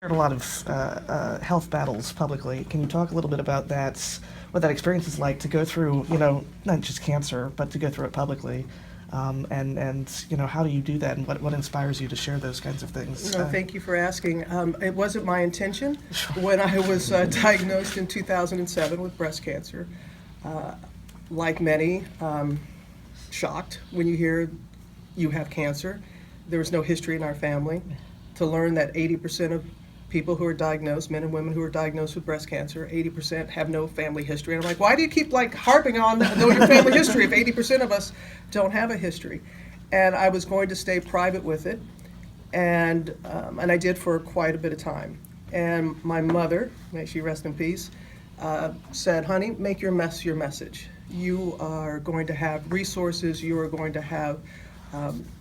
Heard a lot of health battles publicly. Can you talk a little bit about that, what that experience is like to go through, not just cancer, but to go through it publicly? And how do you do that, and what inspires you to share those kinds of things? No, thank you for asking. It wasn't my intention when I was diagnosed in 2007 with breast cancer. Like many, shocked when you hear you have cancer. There was no history in our family. To learn that 80% of people who are diagnosed, men and women who are diagnosed with breast cancer, 80% have no family history. And I'm like, why do you keep harping on know your family history if 80% of us don't have a history? And I was going to stay private with it, and I did for quite a bit of time. And my mother, may she rest in peace, said, honey, make your mess your message. You are going to have resources, you are going to have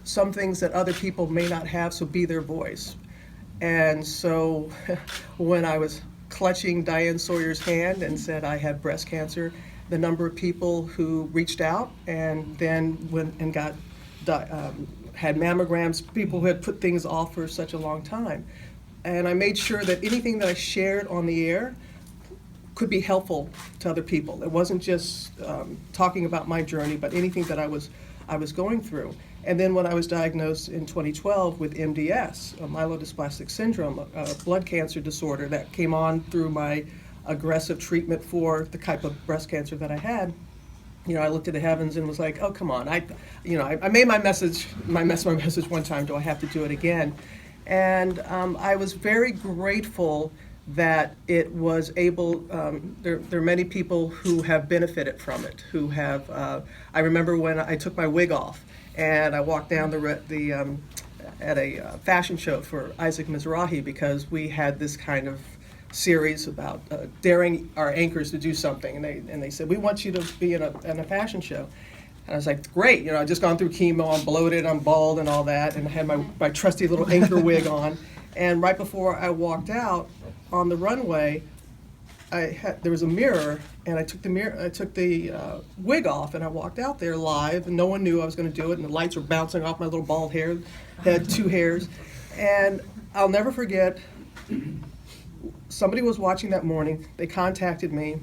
some things that other people may not have, so be their voice. And so when I was clutching Diane Sawyer's hand and said I had breast cancer, the number of people who reached out and then went and had mammograms, people who had put things off for such a long time. And I made sure that anything that I shared on the air could be helpful to other people. It wasn't just talking about my journey, but anything that I was going through. And then when I was diagnosed in 2012 with MDS, myelodysplastic syndrome, a blood cancer disorder that came on through my aggressive treatment for the type of breast cancer that I had, I looked at the heavens and was like, oh, come on. I made my message one time, do I have to do it again? And I was very grateful that it was able, there are many people who have benefited from it, who have, I remember when I took my wig off and I walked down at a fashion show for Isaac Mizrahi because we had this kind of series about daring our anchors to do something, and they said, we want you to be in a fashion show. And I was like, great, I'd just gone through chemo, I'm bloated, I'm bald and all that, and I had my trusty little anchor wig on. And right before I walked out on the runway, there was a mirror, and I took the wig off, and I walked out there live, and no one knew I was going to do it, and the lights were bouncing off my little bald hair, had two hairs, and I'll never forget. Somebody was watching that morning. They contacted me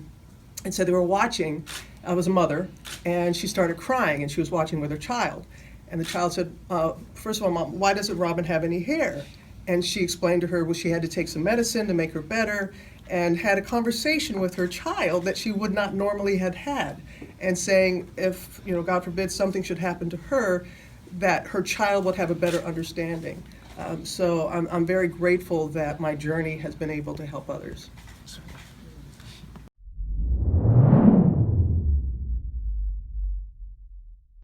and said they were watching. I was a mother, and she started crying, and she was watching with her child, and the child said, "First of all, Mom, why doesn't Robin have any hair?" And she explained to her, well, she had to take some medicine to make her better, and had a conversation with her child that she would not normally have had, and saying if, God forbid, something should happen to her, that her child would have a better understanding. So I'm very grateful that my journey has been able to help others.